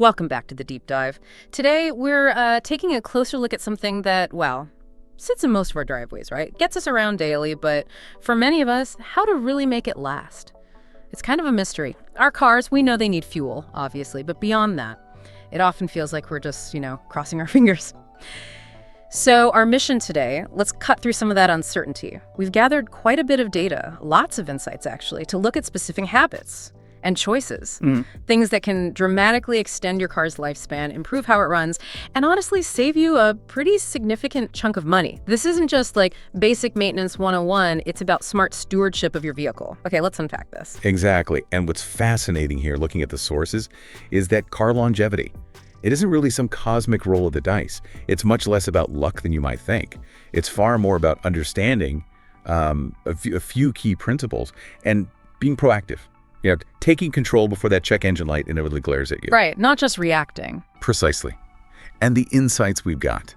Welcome back to the Deep Dive. Today, we're taking a closer look at something that, well, sits in most of our driveways, right? Gets us around daily, but for many of us, how to really make it last. It's kind of a mystery. Our cars, we know they need fuel, obviously, but beyond that, it often feels like we're just, crossing our fingers. So our mission today, let's cut through some of that uncertainty. We've gathered quite a bit of data, lots of insights actually, to look at specific habits and choices, things that can dramatically extend your car's lifespan, improve how it runs, and honestly save you a pretty significant chunk of money. This isn't just like basic maintenance 101, it's about smart stewardship of your vehicle. Okay, let's unpack this. Exactly. And what's fascinating here, looking at the sources, is that car longevity. It isn't really some cosmic roll of the dice. It's much less about luck than you might think. It's far more about understanding a few key principles and being proactive. Taking control before that check engine light inevitably glares at you. Right, not just reacting. Precisely. And the insights we've got.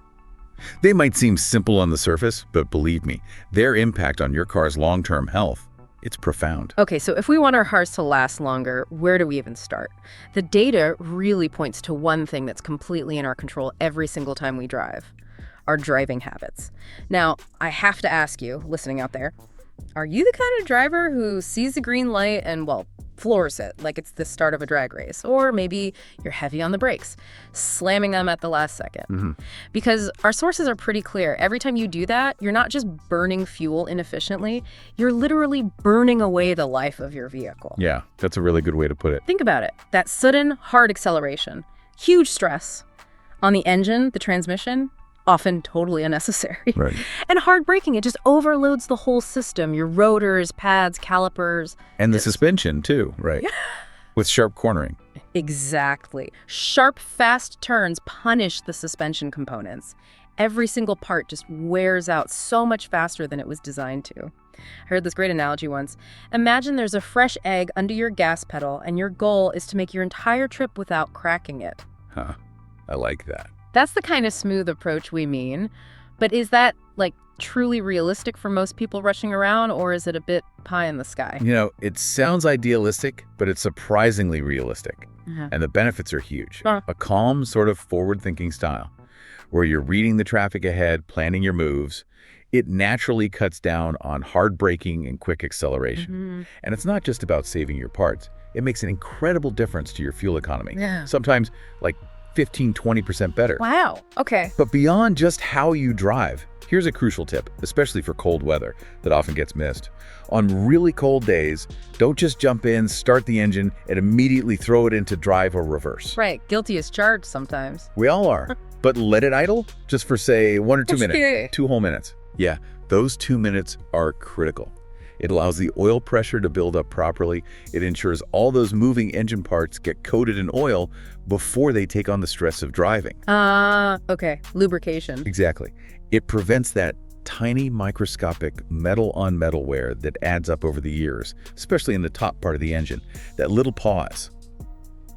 They might seem simple on the surface, but believe me, their impact on your car's long-term health, it's profound. Okay, so if we want our cars to last longer, where do we even start? The data really points to one thing that's completely in our control every single time we drive: our driving habits. Now, I have to ask you, listening out there, are you the kind of driver who sees the green light and, floors it like it's the start of a drag race? Or maybe you're heavy on the brakes, slamming them at the last second. Because our sources are pretty clear. Every time you do that, you're not just burning fuel inefficiently, you're literally burning away the life of your vehicle. Yeah, that's a really good way to put it. Think about it. That sudden, hard acceleration, huge stress on the engine, the transmission, often totally unnecessary. Right. And hard braking, it just overloads the whole system, your rotors, pads, calipers. And the suspension too, right? Yeah. With sharp cornering. Exactly. Sharp, fast turns punish the suspension components. Every single part just wears out so much faster than it was designed to. I heard this great analogy once. Imagine there's a fresh egg under your gas pedal and your goal is to make your entire trip without cracking it. Huh. I like that. That's the kind of smooth approach we mean. But is that, truly realistic for most people rushing around, or is it a bit pie in the sky? It sounds idealistic, but it's surprisingly realistic. And the benefits are huge. A calm, sort of forward-thinking style, where you're reading the traffic ahead, planning your moves. It naturally cuts down on hard braking and quick acceleration. And it's not just about saving your parts. It makes an incredible difference to your fuel economy. Yeah. Sometimes, 15–20% better. Wow. Okay. But beyond just how you drive, here's a crucial tip, especially for cold weather that often gets missed. On really cold days, don't just jump in, start the engine, and immediately throw it into drive or reverse. Right. Guilty as charged sometimes. We all are. But let it idle just for, say, 1 or 2 minutes. 2 whole minutes. Yeah, those 2 minutes are critical. It allows the oil pressure to build up properly. It ensures all those moving engine parts get coated in oil before they take on the stress of driving. Okay. Lubrication. Exactly. It prevents that tiny microscopic metal-on-metal wear that adds up over the years, especially in the top part of the engine, that little pause.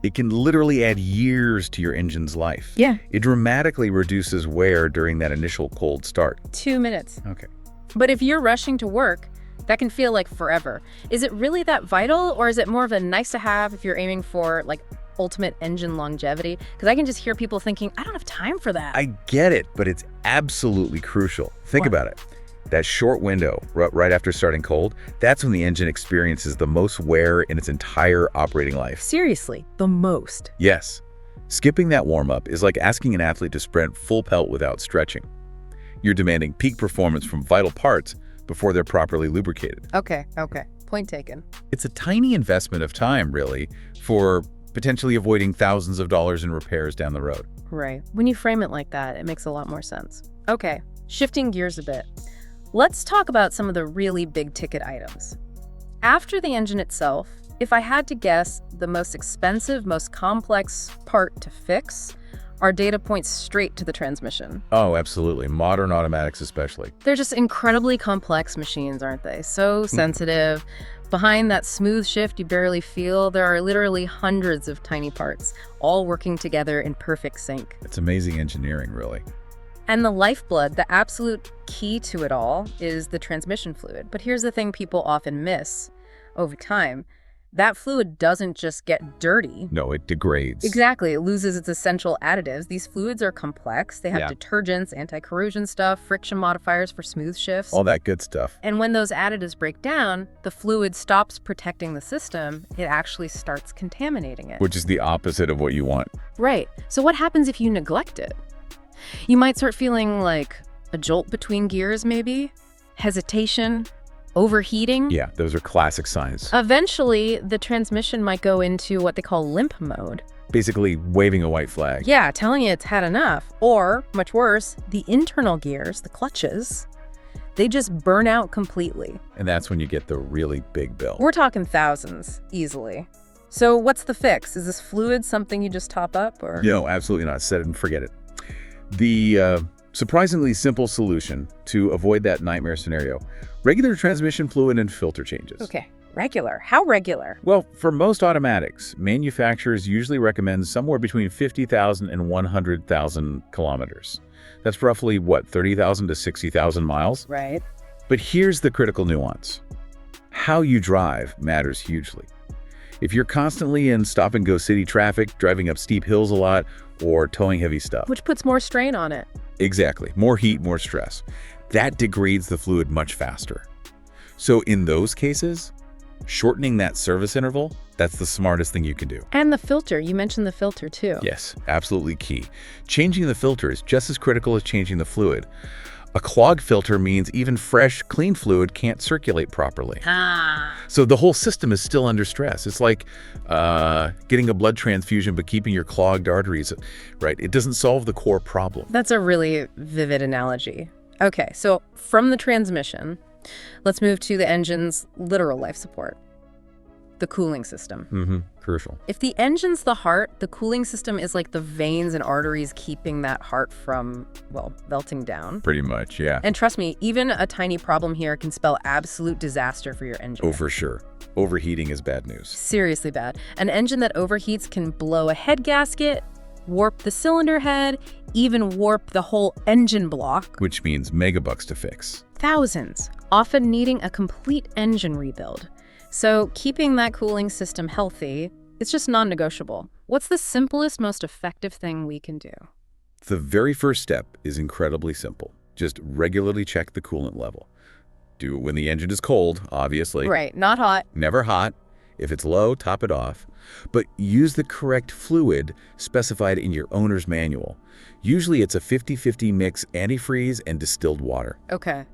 It can literally add years to your engine's life. Yeah. It dramatically reduces wear during that initial cold start. 2 minutes. Okay. But if you're rushing to work, that can feel like forever. Is it really that vital, or is it more of a nice to have if you're aiming for ultimate engine longevity? Because I can just hear people thinking, I don't have time for that. I get it, but it's absolutely crucial. Think about it. That short window right after starting cold, that's when the engine experiences the most wear in its entire operating life. Seriously, the most. Yes. Skipping that warm-up is like asking an athlete to sprint full pelt without stretching. You're demanding peak performance from vital parts before they're properly lubricated. Okay. Point taken. It's a tiny investment of time, really, for potentially avoiding thousands of dollars in repairs down the road. Right. When you frame it like that, it makes a lot more sense. Okay, shifting gears a bit. Let's talk about some of the really big ticket items. After the engine itself, if I had to guess the most expensive, most complex part to fix, our data points straight to the transmission. Oh, absolutely. Modern automatics especially. They're just incredibly complex machines, aren't they? So sensitive. Behind that smooth shift you barely feel, there are literally hundreds of tiny parts, all working together in perfect sync. It's amazing engineering, really. And the lifeblood, the absolute key to it all, is the transmission fluid. But here's the thing people often miss over time. that fluid doesn't just get dirty. No, it degrades. Exactly. It loses its essential additives. These fluids are complex. They have detergents, anti-corrosion stuff, friction modifiers for smooth shifts. All that good stuff. And when those additives break down, the fluid stops protecting the system. It actually starts contaminating it. Which is the opposite of what you want. Right. So what happens if you neglect it? You might start feeling like a jolt between gears, maybe, hesitation, overheating. Yeah, those are classic signs. Eventually, the transmission might go into what they call limp mode. Basically waving a white flag. Yeah, telling you it's had enough. Or, much worse, the internal gears, the clutches, they just burn out completely. And that's when you get the really big bill. We're talking thousands, easily. So what's the fix? Is this fluid something you just top up, or? No, absolutely not. Set it and forget it. The surprisingly simple solution to avoid that nightmare scenario: regular transmission fluid and filter changes. Okay, regular. How regular? Well, for most automatics, manufacturers usually recommend somewhere between 50,000 and 100,000 kilometers. That's roughly, what, 30,000 to 60,000 miles? Right. But here's the critical nuance. How you drive matters hugely. If you're constantly in stop-and-go city traffic, driving up steep hills a lot, or towing heavy stuff. Which puts more strain on it. Exactly. More heat, more stress. That degrades the fluid much faster. So in those cases, shortening that service interval, that's the smartest thing you can do. And the filter. You mentioned the filter, too. Yes, absolutely key. Changing the filter is just as critical as changing the fluid. A clogged filter means even fresh, clean fluid can't circulate properly. So the whole system is still under stress. It's like getting a blood transfusion but keeping your clogged arteries, right? It doesn't solve the core problem. That's a really vivid analogy. Okay, so from the transmission, let's move to the engine's literal life support. The cooling system. Crucial. If the engine's the heart, the cooling system is like the veins and arteries keeping that heart from, well, melting down. Pretty much, yeah. And trust me, even a tiny problem here can spell absolute disaster for your engine. Oh, for sure. Overheating is bad news. Seriously bad. An engine that overheats can blow a head gasket, warp the cylinder head, even warp the whole engine block. Which means megabucks to fix. Thousands, often needing a complete engine rebuild. So keeping that cooling system healthy, it's just non-negotiable. What's the simplest, most effective thing we can do? The very first step is incredibly simple. Just regularly check the coolant level. Do it when the engine is cold, obviously. Right, not hot. Never hot. If it's low, top it off. But use the correct fluid specified in your owner's manual. Usually it's a 50-50 mix antifreeze and distilled water. Okay,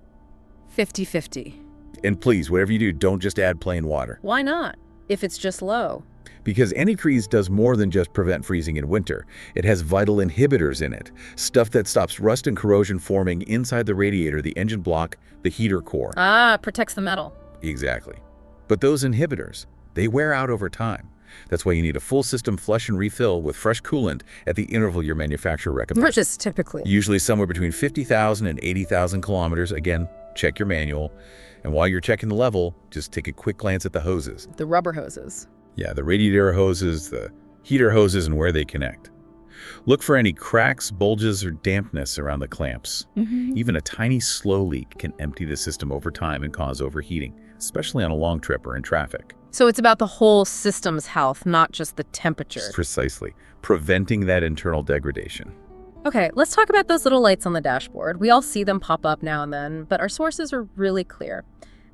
50-50. And please, whatever you do, don't just add plain water. Why not, if it's just low? Because antifreeze does more than just prevent freezing in winter. It has vital inhibitors in it, stuff that stops rust and corrosion forming inside the radiator, the engine block, the heater core. Protects the metal. Exactly. But those inhibitors, they wear out over time. That's why you need a full system flush and refill with fresh coolant at the interval your manufacturer recommends. Which is typically? Usually somewhere between 50,000 and 80,000 kilometers. Again, check your manual. And while you're checking the level, just take a quick glance at the hoses. The rubber hoses. Yeah, the radiator hoses, the heater hoses, and where they connect. Look for any cracks, bulges, or dampness around the clamps. Even a tiny slow leak can empty the system over time and cause overheating, especially on a long trip or in traffic. So it's about the whole system's health, not just the temperature. Precisely. Preventing that internal degradation. Okay, let's talk about those little lights on the dashboard. We all see them pop up now and then, but our sources are really clear.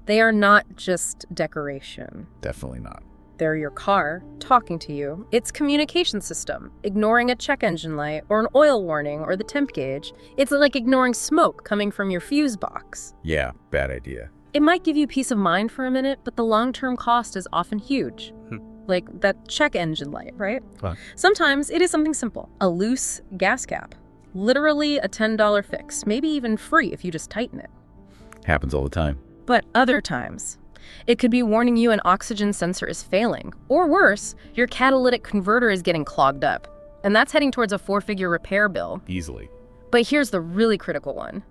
They are not just decoration. Definitely not. They're your car talking to you. Its communication system, ignoring a check engine light or an oil warning or the temp gauge. It's like ignoring smoke coming from your fuse box. Yeah, bad idea. It might give you peace of mind for a minute, but the long-term cost is often huge. Like that check engine light, right? Huh. Sometimes it is something simple, a loose gas cap. Literally a $10 fix, maybe even free if you just tighten it. Happens all the time. But other times, it could be warning you an oxygen sensor is failing. Or worse, your catalytic converter is getting clogged up. And that's heading towards a 4-figure repair bill. Easily. But here's the really critical one.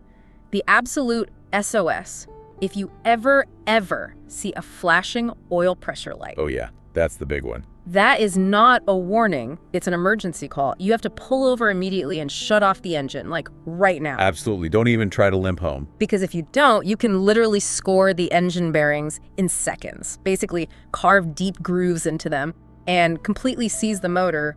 The absolute SOS. If you ever see a flashing oil pressure light. Oh yeah, that's the big one. That is not a warning. It's an emergency call. You have to pull over immediately and shut off the engine, like right now. Absolutely. Don't even try to limp home. Because if you don't, you can literally score the engine bearings in seconds. Basically, carve deep grooves into them and completely seize the motor.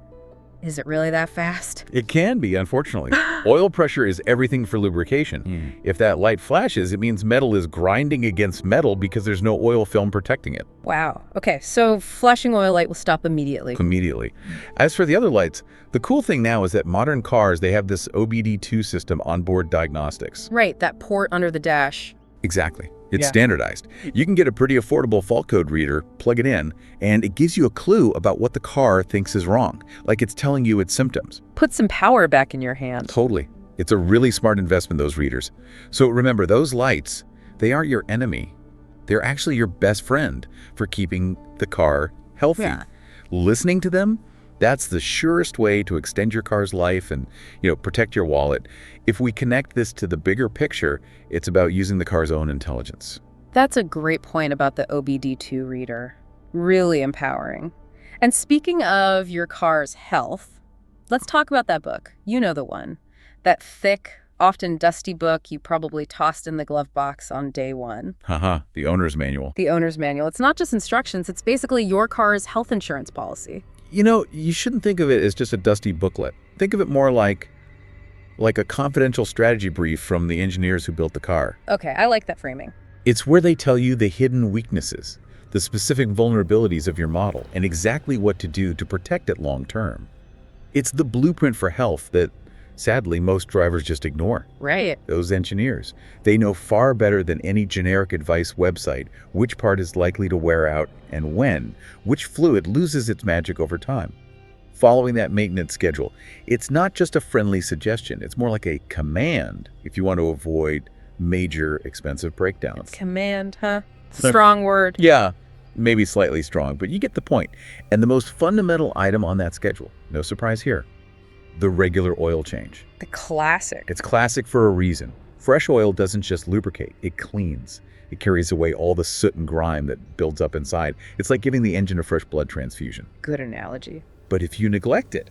Is it really that fast? It can be, unfortunately. Oil pressure is everything for lubrication. If that light flashes, it means metal is grinding against metal because there's no oil film protecting it. Wow. Okay, so flashing oil light will stop immediately. Immediately. As for the other lights, the cool thing now is that modern cars, they have this OBD2 system, onboard diagnostics. Right, that port under the dash. Exactly. It's standardized. You can get a pretty affordable fault code reader, plug it in, and it gives you a clue about what the car thinks is wrong, like it's telling you its symptoms. Put some power back in your hand. Totally. It's a really smart investment, those readers. So remember, those lights, they aren't your enemy. They're actually your best friend for keeping the car healthy. Yeah. Listening to them, that's the surest way to extend your car's life and, protect your wallet. If we connect this to the bigger picture, it's about using the car's own intelligence. That's a great point about the OBD2 reader. Really empowering. And speaking of your car's health, let's talk about that book. You know the one. That thick, often dusty book you probably tossed in the glove box on day one. The owner's manual. The owner's manual. It's not just instructions, it's basically your car's health insurance policy. You shouldn't think of it as just a dusty booklet. Think of it more like a confidential strategy brief from the engineers who built the car. Okay, I like that framing. It's where they tell you the hidden weaknesses, the specific vulnerabilities of your model, and exactly what to do to protect it long term. It's the blueprint for health that, sadly, most drivers just ignore. Right. Those engineers, they know far better than any generic advice website which part is likely to wear out and when, which fluid loses its magic over time. Following that maintenance schedule, it's not just a friendly suggestion, it's more like a command if you want to avoid major expensive breakdowns. Command, huh? Strong word. Yeah, maybe slightly strong, but you get the point. And the most fundamental item on that schedule, no surprise here, the regular oil change. The classic. It's classic for a reason. Fresh oil doesn't just lubricate, it cleans. It carries away all the soot and grime that builds up inside. It's like giving the engine a fresh blood transfusion. Good analogy. But if you neglect it,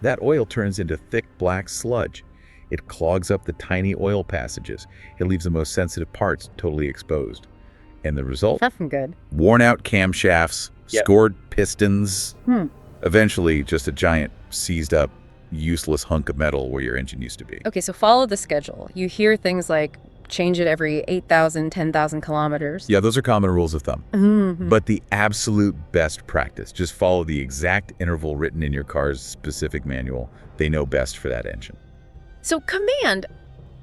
that oil turns into thick black sludge. It clogs up the tiny oil passages. It leaves the most sensitive parts totally exposed. And the result? Nothing good. Worn out camshafts, scored pistons, eventually just a giant seized up, useless hunk of metal where your engine used to be. Okay, so follow the schedule. You hear things like change it every 8,000, 10,000 kilometers. Yeah, those are common rules of thumb. But the absolute best practice, just follow the exact interval written in your car's specific manual. They know best for that engine. So command,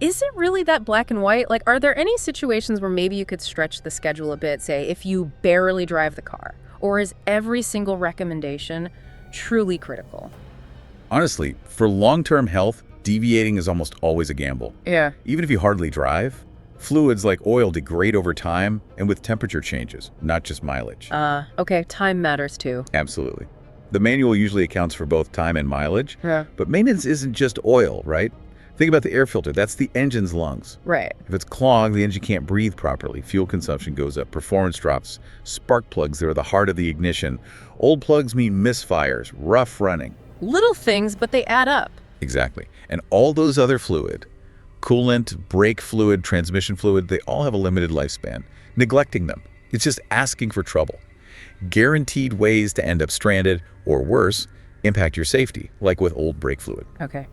is it really that black and white? Like, are there any situations where maybe you could stretch the schedule a bit, say, if you barely drive the car? Or is every single recommendation truly critical? Honestly, for long-term health, deviating is almost always a gamble. Yeah. Even if you hardly drive, fluids like oil degrade over time and with temperature changes, not just mileage. Okay, time matters too. Absolutely. The manual usually accounts for both time and mileage, Yeah. but maintenance isn't just oil, right? Think about the air filter. That's the engine's lungs. Right. If it's clogged, the engine can't breathe properly. Fuel consumption goes up, performance drops. Spark plugs, they're the heart of the ignition. Old plugs mean misfires, rough running. Little things, but they add up. Exactly. And all those other fluid, coolant, brake fluid, transmission fluid, they all have a limited lifespan. Neglecting them, it's just asking for trouble. Guaranteed ways to end up stranded, or worse, impact your safety, like with old brake fluid. Okay.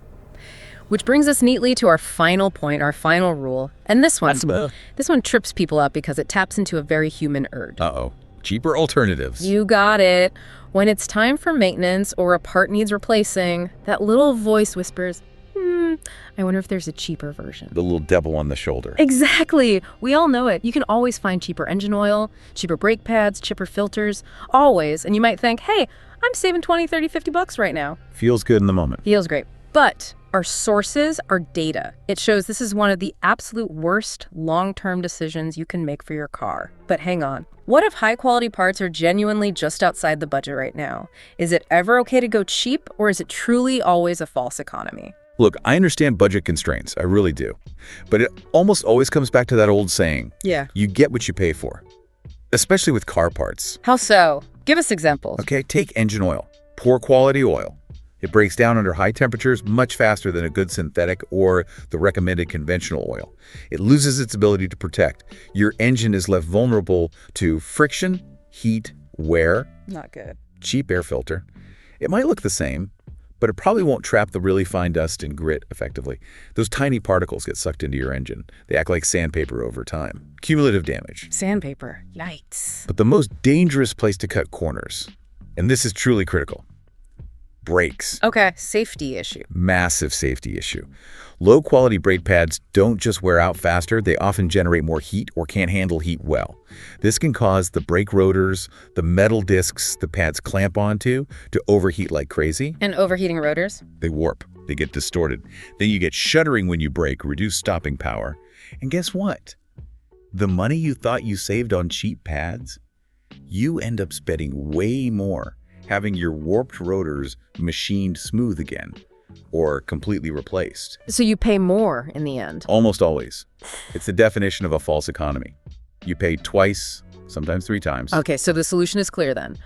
Which brings us neatly to our final point, our final rule. And this one trips people up because it taps into a very human urge. Uh-oh. Cheaper alternatives. You got it. When it's time for maintenance or a part needs replacing, that little voice whispers, I wonder if there's a cheaper version. The little devil on the shoulder. Exactly. We all know it. You can always find cheaper engine oil, cheaper brake pads, cheaper filters, always. And you might think, hey, I'm saving 20, 30, 50 bucks right now. Feels good in the moment. Feels great. But our sources are data. It shows this is one of the absolute worst long-term decisions you can make for your car. But hang on. What if high-quality parts are genuinely just outside the budget right now? Is it ever okay to go cheap, or is it truly always a false economy? Look, I understand budget constraints. I really do. But it almost always comes back to that old saying. Yeah. You get what you pay for. Especially with car parts. How so? Give us examples. Okay, take engine oil. Poor quality oil. It breaks down under high temperatures much faster than a good synthetic or the recommended conventional oil. It loses its ability to protect. Your engine is left vulnerable to friction, heat, wear. Not good. Cheap air filter. It might look the same, but it probably won't trap the really fine dust and grit effectively. Those tiny particles get sucked into your engine. They act like sandpaper over time. Cumulative damage. Sandpaper. Yikes. But the most dangerous place to cut corners, and this is truly critical, brakes. Okay, safety issue. Massive safety issue. Low-quality brake pads don't just wear out faster, they often generate more heat or can't handle heat well. This can cause the brake rotors, the metal discs the pads clamp onto, to overheat like crazy. And overheating rotors? They warp. They get distorted. Then you get shuddering when you brake, reduced stopping power. And guess what? The money you thought you saved on cheap pads, you end up spending way more having your warped rotors machined smooth again or completely replaced. So you pay more in the end? Almost always. It's the definition of a false economy. You pay twice, sometimes 3 times. Okay, so the solution is clear then.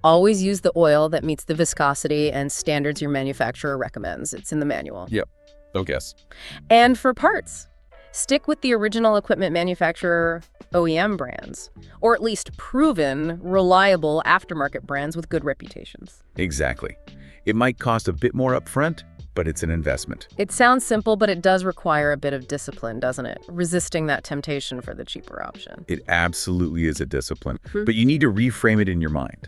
Always use the oil that meets the viscosity and standards your manufacturer recommends. It's in the manual. Yep. Don't guess. And for parts, stick with the original equipment manufacturer OEM brands, or at least proven, reliable aftermarket brands with good reputations. Exactly. It might cost a bit more upfront, but it's an investment. It sounds simple, but it does require a bit of discipline, doesn't it? Resisting that temptation for the cheaper option. It absolutely is a discipline, but you need to reframe it in your mind.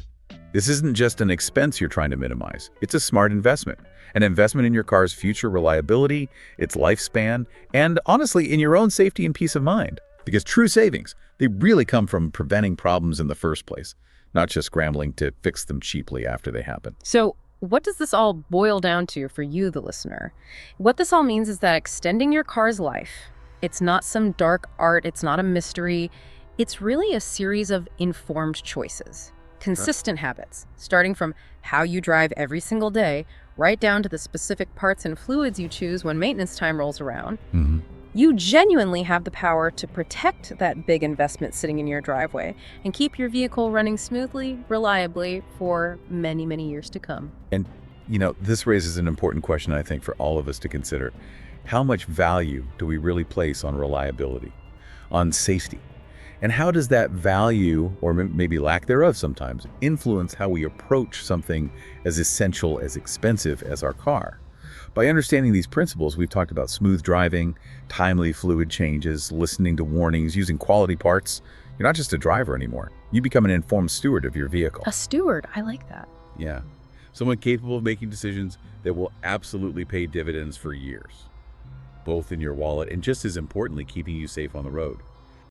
This isn't just an expense you're trying to minimize. It's a smart investment. An investment in your car's future reliability, its lifespan, and honestly, in your own safety and peace of mind. Because true savings, they really come from preventing problems in the first place, not just scrambling to fix them cheaply after they happen. So what does this all boil down to for you, the listener? What this all means is that extending your car's life, it's not some dark art, it's not a mystery. It's really a series of informed choices, consistent habits, starting from how you drive every single day, right down to the specific parts and fluids you choose when maintenance time rolls around. You genuinely have the power to protect that big investment sitting in your driveway and keep your vehicle running smoothly, reliably for many, many years to come. And, this raises an important question, I think, for all of us to consider. How much value do we really place on reliability, on safety? And how does that value, or maybe lack thereof sometimes, influence how we approach something as essential, as expensive as our car? By understanding these principles, we've talked about smooth driving, timely fluid changes, listening to warnings, using quality parts. You're not just a driver anymore. You become an informed steward of your vehicle. A steward, I like that. Yeah. Someone capable of making decisions that will absolutely pay dividends for years, both in your wallet and, just as importantly, keeping you safe on the road.